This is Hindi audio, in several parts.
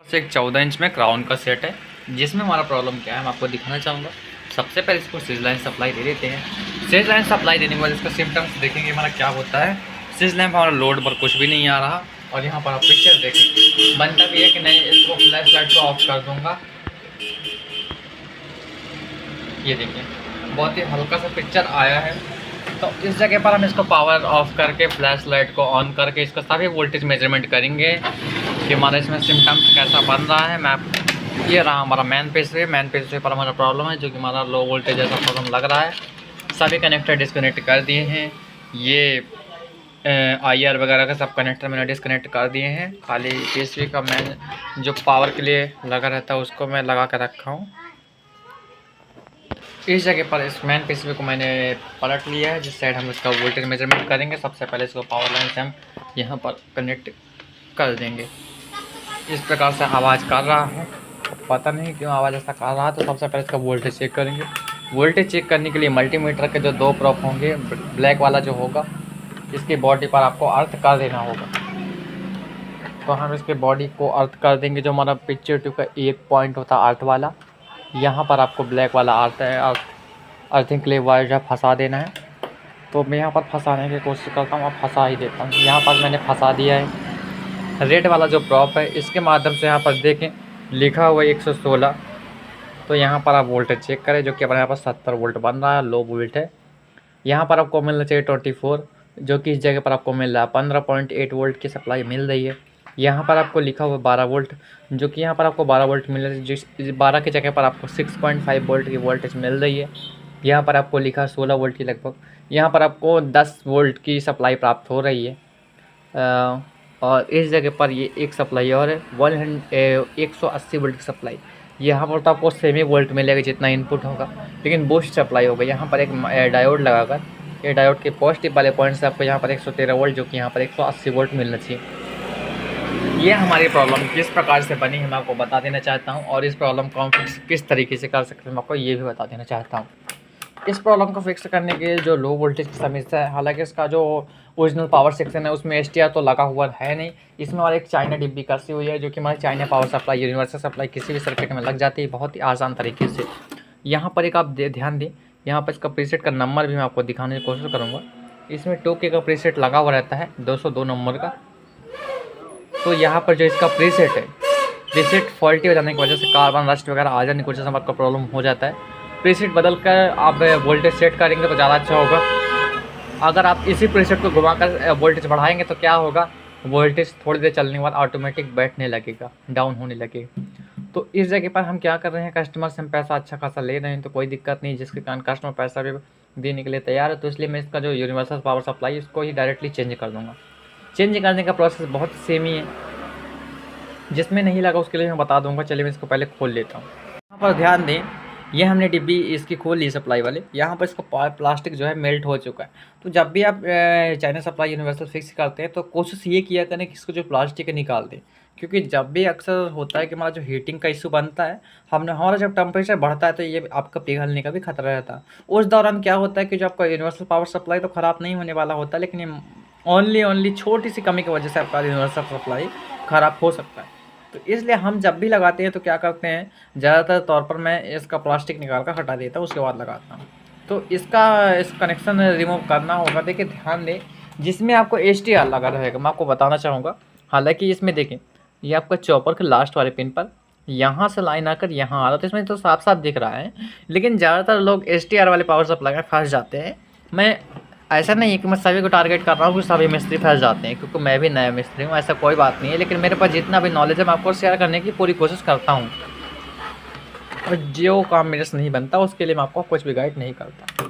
से एक 14 इंच में क्राउन का सेट है, जिसमें हमारा प्रॉब्लम क्या है मैं आपको दिखाना चाहूँगा। सबसे पहले इसको सीज लाइन सप्लाई दे देते हैं। सीज लाइन सप्लाई देने के बाद इसका सिम्टम्स देखेंगे हमारा क्या होता है। सीज लाइन पर हमारा लोड पर कुछ भी नहीं आ रहा और यहाँ पर आप पिक्चर देखें बनता भी है कि नहीं। इसको फ्लैश लाइट को ऑफ कर दूँगा, ये देखिए बहुत ही हल्का सा पिक्चर आया है। तो इस जगह पर हम इसको पावर ऑफ करके फ्लैश लाइट को ऑन करके इसका सभी वोल्टेज मेजरमेंट करेंगे कि हमारा इसमें सिम्टम्स कैसा बन रहा है। मैं ये रहा हमारा मैन पेज पर हमारा प्रॉब्लम है, जो कि हमारा लो वोल्टेज जैसा प्रॉब्लम लग रहा है। सभी कनेक्टर डिस्कनेक्ट कर दिए हैं। ये IR वगैरह का सब कनेक्टर मैंने डिस्कनेक्ट कर दिए हैं। खाली PCB का मैं जो पावर के लिए लगा रहता है उसको मैं लगा कर रखा हूँ। इस जगह पर इस मैन PCB को मैंने पलट लिया है, जिस साइड हम इसका वोल्टेज मेजरमेंट करेंगे। सबसे पहले इसको पावर लाइन से हम यहाँ पर कनेक्ट कर देंगे। इस प्रकार से आवाज़ कर रहा है, पता नहीं क्यों आवाज़ ऐसा कर रहा है। तो सबसे पहले इसका वोल्टेज चेक करेंगे। वोल्टेज चेक करने के लिए मल्टीमीटर के जो दो प्रोब होंगे, ब्लैक वाला जो होगा इसकी बॉडी पर आपको अर्थ कर देना होगा। तो हम इसके बॉडी को अर्थ कर देंगे। जो हमारा पिक्चर ट्यूब का एक पॉइंट होता है अर्थ वाला, यहाँ पर आपको ब्लैक वाला अर्थ है, अर्थिंग के लिए वायर जो फंसा देना है। तो मैं यहाँ पर फंसाने की कोशिश करता हूँ और फंसा ही देता हूँ। यहाँ पर मैंने फंसा दिया है। रेड वाला जो प्रॉप है इसके माध्यम से यहाँ पर देखें लिखा हुआ है 116। तो यहाँ पर आप वोल्टेज चेक करें, जो कि हमारे यहाँ पर 70 वोल्ट बन रहा है, लो वोल्ट है। यहाँ पर आपको मिलना चाहिए 24, जो कि इस जगह पर आपको मिल रहा है 15.8 वोल्ट की सप्लाई मिल रही है। यहाँ पर आपको लिखा हुआ 12 वोल्ट, जो कि यहाँ पर आपको 12 वोल्ट मिल रही है। जिस 12 की जगह पर आपको 6.5 वोल्ट की वोल्टेज मिल रही है। यहाँ पर आपको लिखा है 16 वोल्ट की लगभग। यहाँ पर आपको 10 वोल्ट की सप्लाई प्राप्त हो रही है। और इस जगह पर ये एक सप्लाई और है 180 वोल्ट की सप्लाई। यहाँ पर तो आपको सेमी वोल्ट मिलेगा जितना इनपुट होगा, लेकिन बूस्ट सप्लाई होगा। यहाँ पर एक डायोड लगाकर, ये डायोड के पॉजिटिव वाले पॉइंट से आपको यहाँ पर 113 वोल्ट, जो कि यहाँ पर 180 वोल्ट मिलना चाहिए। ये हमारी प्रॉब्लम किस प्रकार से बनी है मैं आपको बता देना चाहता हूँ, और इस प्रॉब्लम को हम फिक्स किस तरीके से कर सकते हैं मैं आपको ये भी बता देना चाहता हूँ। इस प्रॉब्लम को फिक्स करने के जो लो वोल्टेज की समस्या है, हालांकि इसका जो ओरिजिनल पावर सेक्शन है उसमें STR तो लगा हुआ है नहीं। इसमें और एक चाइना डिब्बी कसी हुई है, जो कि हमारी China power supply, universal supply किसी भी सर्किट में लग जाती है बहुत ही आसान तरीके से। यहाँ पर एक आप ध्यान दें, यहाँ पर इसका प्रीसेट का नंबर भी मैं आपको दिखाने की कोशिश करूँगा। इसमें 2K का प्रीसेट लगा हुआ रहता है, 202 नंबर का। तो यहाँ पर जो इसका प्रीसेट है, प्रीसेट फॉल्टी हो जाने की वजह से कार्बन रस्ट वगैरह आ जाने की वजह से आपका प्रॉब्लम हो जाता है। प्रीसेट बदल कर आप वोल्टेज सेट करेंगे तो ज़्यादा अच्छा होगा। अगर आप इसी प्रीसेट को घुमाकर वोल्टेज बढ़ाएंगे तो क्या होगा, वोल्टेज थोड़ी देर चलने के बाद ऑटोमेटिक बैठने लगेगा, डाउन होने लगेगा। तो इस जगह पर हम क्या कर रहे हैं, कस्टमर से हम पैसा अच्छा खासा ले रहे हैं तो कोई दिक्कत नहीं, जिसके कारण कस्टमर पैसा भी देने के लिए तैयार है। तो इसलिए मैं इसका जो यूनिवर्सल पावर सप्लाई इसको ही डायरेक्टली चेंज कर दूँगा। चेंज करने का प्रोसेस बहुत सेम ही है, जिसमें नहीं लगा उसके लिए मैं बता दूंगा। चलिए मैं इसको पहले खोल लेता हूँ। यहाँ पर ध्यान दें, ये हमने डिब्बी इसकी खोल ली सप्लाई वाले। यहाँ पर इसको प्लास्टिक जो है मेल्ट हो चुका है। तो जब भी आप चाइना सप्लाई यूनिवर्सल फिक्स करते हैं तो कोशिश ये किया करें कि इसको जो प्लास्टिक है निकाल दें, क्योंकि जब भी अक्सर होता है कि हमारा जो हीटिंग का इशू बनता है, हमारा जब टेम्परेचर बढ़ता है तो ये आपका पिघलने का भी खतरा रहता है। उस दौरान क्या होता है कि जो आपका यूनिवर्सल पावर सप्लाई तो ख़राब नहीं होने वाला होता, लेकिन ये ओनली छोटी सी कमी की वजह से आपका यूनिवर्सल सप्लाई ख़राब हो सकता है। तो इसलिए हम जब भी लगाते हैं तो क्या करते हैं, ज़्यादातर तौर पर मैं इसका प्लास्टिक निकाल कर हटा देता हूँ, उसके बाद लगाता हूँ। तो इस कनेक्शन रिमूव करना होगा। देखिए ध्यान दें, जिसमें आपको STR लगा रहेगा, मैं आपको बताना चाहूँगा। हालांकि इसमें देखें, ये आपका चॉपर के लास्ट वाले पिन पर यहाँ से लाइन आकर यहाँ आ रहा, तो इसमें तो साफ साफ दिख रहा है। लेकिन ज़्यादातर लोग STR वाले पावर सप्लाई में फंस जाते हैं। मैं ऐसा नहीं है कि मैं सभी को टारगेट कर रहा हूँ कि सभी मिस्त्री फंस जाते हैं, क्योंकि मैं भी नया मिस्त्री हूँ, ऐसा कोई बात नहीं है। लेकिन मेरे पास जितना भी नॉलेज है मैं आपको शेयर करने की पूरी कोशिश करता हूँ, और जो काम मेरे से नहीं बनता उसके लिए मैं आपको कुछ भी गाइड नहीं करता।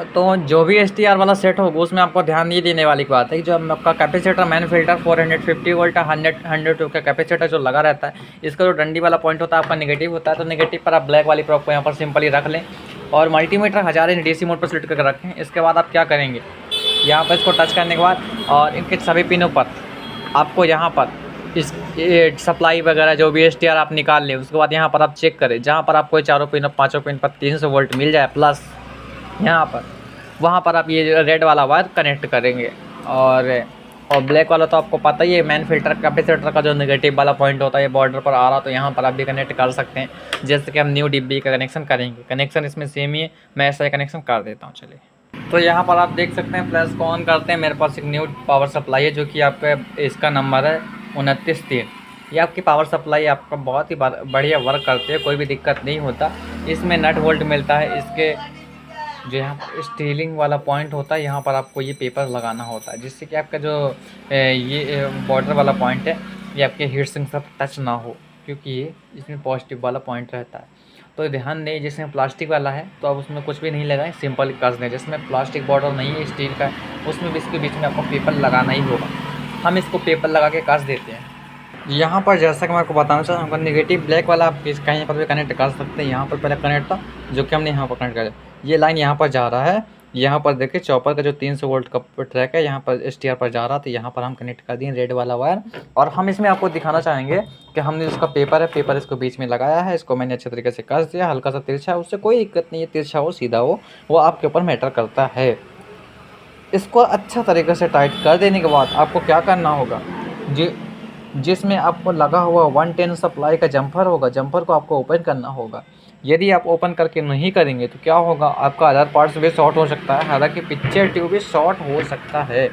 तो जो भी STR वाला सेट होगा उसमें आपको ध्यान ये देने वाली बात है कि जो आपका कैपेसिटर मैन फिल्टर 450 वोल्ट 100 का कैपेसिटर जो लगा रहता है, इसका जो डंडी वाला पॉइंट होता है आपका नेगेटिव होता है। तो नेगेटिव पर आप ब्लैक वाली प्रोब को यहाँ पर सिंपली रख लें और मल्टीमीटर 1000 DC मोड पर सेलेक्ट करके रखें। इसके बाद आप क्या करेंगे, यहाँ पर इसको टच करने के बाद और इनके सभी पिनों पर आपको यहाँ पर इस सप्लाई वगैरह जो भी STR आप निकाल लें। उसके बाद यहाँ पर आप चेक करें, जहाँ पर आपको चारों पिन पाँचों पिन पर 300 वोल्ट मिल जाए प्लस, यहाँ पर वहाँ पर आप ये रेड वाला वायर कनेक्ट करेंगे। और और ब्लैक वाला तो आपको पता ही है, मेन फिल्टर कैपेसिटर का जो नेगेटिव वाला पॉइंट होता है बॉर्डर पर आ रहा, तो यहाँ पर आप भी कनेक्ट कर सकते हैं। जैसे कि हम न्यू डिब्बी का कनेक्शन करेंगे, कनेक्शन इसमें सेम ही है, मैं ऐसा ही कनेक्शन कर देता हूँ। चलिए, तो यहाँ पर आप देख सकते हैं फ्लैश को ऑन करते हैं। मेरे पास एक न्यू पावर सप्लाई है जो कि आपका इसका नंबर है 29 3। ये आपकी पावर सप्लाई आपका बहुत ही बढ़िया वर्क करती है, कोई भी दिक्कत नहीं होता। इसमें नट वोल्ट मिलता है। इसके जो यहाँ स्टीलिंग वाला पॉइंट होता है, यहाँ पर आपको ये पेपर लगाना होता है, जिससे कि आपका जो ये बॉर्डर वाला पॉइंट है ये आपके हीट सिंक से टच ना हो, क्योंकि ये इसमें पॉजिटिव वाला पॉइंट रहता है। तो ध्यान दें, जिसमें प्लास्टिक वाला है तो आप उसमें कुछ भी नहीं लगाएं, सिंपल कस दें। जिसमें प्लास्टिक बॉर्डर नहीं है, स्टील का, उसमें भी इसके बीच में आपको पेपर लगाना ही होगा। हम इसको पेपर लगा के कस देते हैं। यहाँ पर जैसा कि मैं आपको बताना चाहता हूँ, नेगेटिव ब्लैक वाला आप कहीं पर भी कनेक्ट कर सकते हैं। यहाँ पर पहले कनेक्ट था जो कि हमने यहाँ पर कनेक्ट कर, ये लाइन यहाँ पर जा रहा है। यहाँ पर देखिए चॉपर का जो 300 वोल्ट का ट्रैक है यहाँ पर STR पर जा रहा था, यहाँ पर हम कनेक्ट कर दिए रेड वाला वायर। और हम इसमें आपको दिखाना चाहेंगे कि हमने उसका पेपर है, पेपर इसको बीच में लगाया है, इसको मैंने अच्छे तरीके से कस दिया। हल्का सा तिरछा है, उससे कोई दिक्कत नहीं है, तिरछा हो सीधा हो वो आपके ऊपर मैटर करता है। इसको अच्छा तरीके से टाइट कर देने के बाद आपको क्या करना होगा, जिसमें आपको लगा हुआ 110 सप्लाई का जंपर होगा, जंपर को आपको ओपन करना होगा। यदि आप ओपन करके नहीं करेंगे तो क्या होगा, आपका अदर पार्ट्स भी शॉर्ट हो सकता है, हालांकि पिक्चर ट्यूब भी शॉर्ट हो सकता है।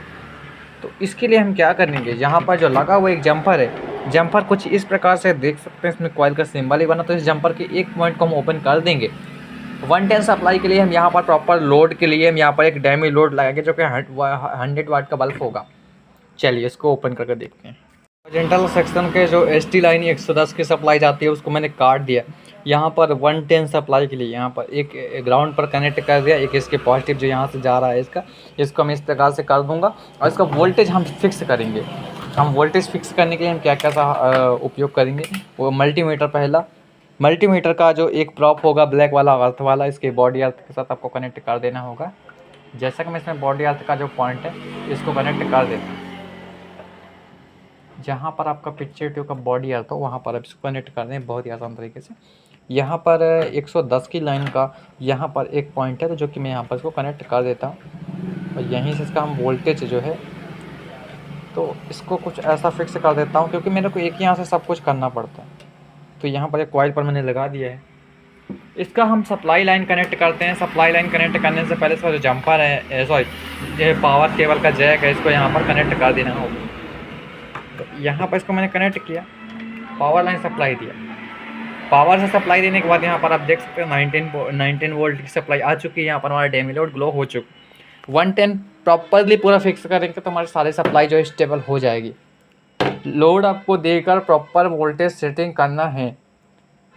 तो इसके लिए हम क्या करेंगे, यहाँ पर जो लगा हुआ एक जंपर है, जंपर कुछ इस प्रकार से देख सकते हैं, इसमें कॉइल का सिंबल ही बना, तो इस जंपर के एक पॉइंट को हम ओपन कर देंगे। 110 सप्लाई के लिए हम यहाँ पर प्रॉपर लोड के लिए हम यहाँ पर एक डैमी लोड लगाएंगे जो कि 100 वाट का बल्ब होगा। चलिए इसको ओपन करके देखते हैं। हॉरिजॉन्टल सेक्शन के जो ST लाइन 110 की सप्लाई जाती है उसको मैंने काट दिया। यहाँ पर 110 सप्लाई के लिए यहाँ पर एक ग्राउंड पर कनेक्ट कर दिया, एक इसके पॉजिटिव जो यहाँ से जा रहा है इसको मैं इस प्रकार से कर दूंगा। और इसका वोल्टेज हम फिक्स करेंगे। हम वोल्टेज फिक्स करने के लिए हम क्या क्या उपयोग करेंगे, वो मल्टीमीटर, पहला मल्टीमीटर का जो एक प्रॉप होगा ब्लैक वाला अर्थ वाला, इसके बॉडी अर्थ के साथ आपको कनेक्ट कर देना होगा। जैसा कि मैं इसमें बॉडी अर्थ का जो पॉइंट है इसको कनेक्ट कर देता हूँ। जहाँ पर आपका पिक्चर ट्यूब का बॉडी अर्थ हो वहाँ पर आप इसको कनेक्ट कर दें बहुत ही आसान तरीके से। यहाँ पर 110 की लाइन का यहाँ पर एक पॉइंट है, तो जो कि मैं यहाँ पर इसको कनेक्ट कर देता हूँ। और यहीं से इसका हम वोल्टेज जो है तो इसको कुछ ऐसा फिक्स कर देता हूँ, क्योंकि मेरे को एक यहाँ से सब कुछ करना पड़ता है। तो यहाँ पर एक कॉइल पर मैंने लगा दिया है। इसका हम सप्लाई लाइन कनेक्ट करते हैं। सप्लाई लाइन कनेक्ट करने से पहले इसका जो जंपर है, सॉरी जो पावर केबल का जैक है, इसको यहाँ पर कनेक्ट कर देना होगा। तो यहाँ पर इसको मैंने कनेक्ट किया, पावर लाइन सप्लाई दिया। पावर से सप्लाई देने के बाद यहाँ पर आप देख सकते हो 19 वोल्ट की सप्लाई आ चुकी है। यहाँ पर हमारा डैमी लोड ग्लो हो चुका। 110 प्रॉपरली पूरा फिक्स करेंगे तो हमारी सारी सप्लाई जो है स्टेबल हो जाएगी। लोड आपको देकर प्रॉपर वोल्टेज सेटिंग करना है।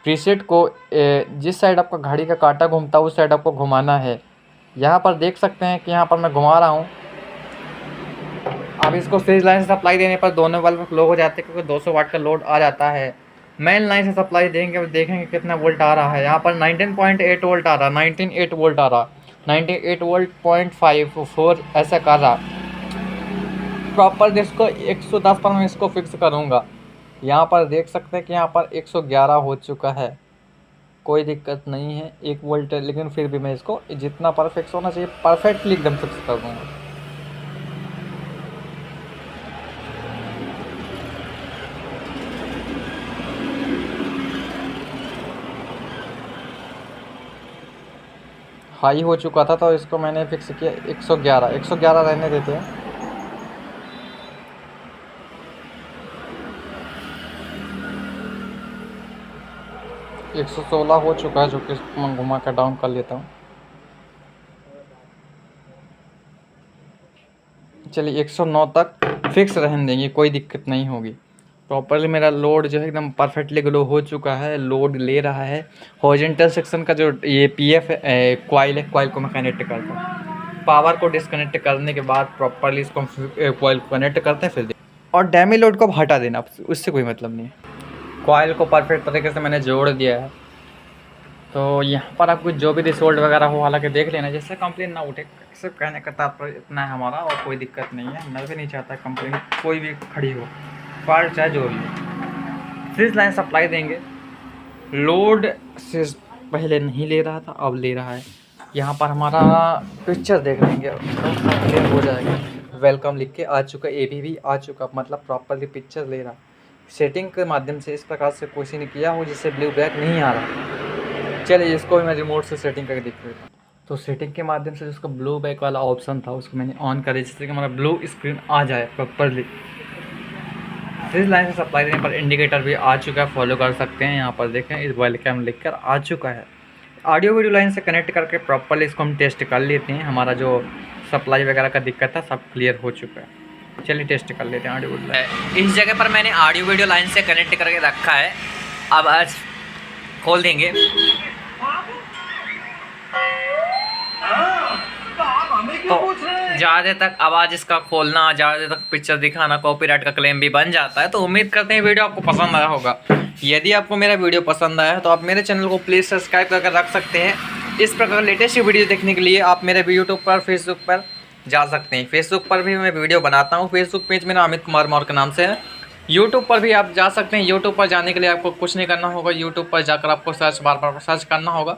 प्रीसेट को जिस साइड आपका घड़ी का कांटा घूमता है उस साइड आपको घुमाना है। यहाँ पर देख सकते हैं कि यहाँ पर मैं घुमा रहा हूँ। अब इसको सीरीज लाइन से सप्लाई देने पर दोनों बल्ब फ्लो हो जाते हैं, क्योंकि 200 वाट का लोड आ जाता है। मेन लाइन से सप्लाई देंगे, देखेंगे कितना वोल्ट आ रहा है। यहाँ पर 19.8 वोल्ट आ रहा, 19.8 वोल्ट आ रहा, 98 वोल्ट 0.54 ऐसा कर रहा। प्रॉपर इसको 110 पर मैं इसको फिक्स करूँगा। यहाँ पर देख सकते हैं कि यहाँ पर 111 हो चुका है, कोई दिक्कत नहीं है, 1 वोल्ट है, लेकिन फिर भी मैं इसको जितना परफेक्ट होना चाहिए परफेक्टली एकदम फिक्स कर दूँगा। हाई हो चुका था तो इसको मैंने फिक्स किया 111 रहने देते हैं। एक 116 हो चुका है, जो कि मैं घुमा कर डाउन कर लेता हूँ। चलिए 109 तक फिक्स रहने देंगे, कोई दिक्कत नहीं होगी। प्रॉपरली मेरा लोड जो है एकदम परफेक्टली ग्लो हो चुका है, लोड ले रहा है। हॉरिजॉन्टल सेक्शन का जो ये PF कॉइल है, कॉइल को मैं कनेक्ट करता हूँ। पावर को डिस्कनेक्ट करने के बाद प्रॉपरली इसको कॉइल को कनेक्ट करते हैं, फिर और डैमी लोड को हटा देना, उससे कोई मतलब नहीं है। कॉइल को परफेक्ट तरीके से मैंने जोड़ दिया है। तो यहाँ पर आपको जो भी रिजल्ट वगैरह हो हालांकि देख लेना, जिससे कंप्लेन ना उठे। सिर्फ कहने का तात्पर्य इतना है हमारा, और कोई दिक्कत नहीं है। मैं भी नहीं चाहता कंप्लेन कोई भी खड़ी हो, फॉल्ट चाहे जो भी। सीरीज लाइन सप्लाई देंगे। लोड से पहले नहीं ले रहा था, अब ले रहा है। यहाँ पर हमारा पिक्चर देख लेंगे, क्लियर हो जाएगा। वेलकम लिख के आ चुका, AV भी आ चुका, मतलब प्रॉपरली पिक्चर ले रहा। सेटिंग के माध्यम से इस प्रकार से किसी ने किया हो जिससे ब्लू बैक नहीं आ रहा। चलिए इसको मैं रिमोट से सेटिंग करके दिख देता हूँ। तो सेटिंग के माध्यम से जिसका ब्लू बैक वाला ऑप्शन था उसको मैंने ऑन कर, जिससे कि हमारा ब्लू स्क्रीन आ जाए प्रॉपरली। इस लाइन से सप्लाई देने पर इंडिकेटर भी आ चुका है, फॉलो कर सकते हैं। यहाँ पर देखें इस वेलकम लिख कर आ चुका है। ऑडियो वीडियो लाइन से कनेक्ट करके प्रॉपरली इसको हम टेस्ट कर लेते हैं। हमारा जो सप्लाई वगैरह का दिक्कत था सब क्लियर हो चुका है। चलिए टेस्ट कर लेते हैं ऑडियो वीडियो लाइन। इस जगह पर मैंने ऑडियो वीडियो लाइन से कनेक्ट करके रखा है। अब आज खोल देंगे। तो ज़्यादा तक आवाज़ इसका खोलना, ज़्यादा तक पिक्चर दिखाना कॉपीराइट का क्लेम भी बन जाता है। तो उम्मीद करते हैं वीडियो आपको पसंद आया होगा। यदि आपको मेरा वीडियो पसंद आया है तो आप मेरे चैनल को प्लीज़ सब्सक्राइब करके रख सकते हैं। इस प्रकार लेटेस्ट वीडियो देखने के लिए आप मेरे यूट्यूब पर, फेसबुक पर जा सकते हैं। फेसबुक पर भी मैं वीडियो बनाता हूँ। फेसबुक पेज मेरा अमित कुमार मौर्य के नाम से है। यूट्यूब पर भी आप जा सकते हैं। यूट्यूब पर जाने के लिए आपको कुछ नहीं करना होगा। यूट्यूब पर जाकर आपको बार बार सर्च करना होगा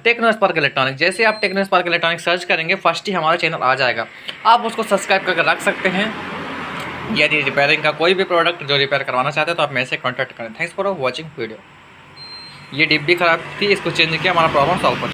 टेक्नो स्पार्क इलेक्ट्रॉनिक। जैसे आप टेक्नो स्पार्क इलेक्ट्रॉनिक सर्च करेंगे फर्स्ट ही हमारा चैनल आ जाएगा। आप उसको सब्सक्राइब करके रख सकते हैं। यदि रिपेयरिंग का कोई भी प्रोडक्ट जो रिपेयर करवाना चाहते हैं तो आप मेरे से कॉन्टैक्ट करें। Thanks for watching video. ये डिब्बी खराब थी, इसको चेंज किया, हमारा प्रॉब्लम सॉल्व कर।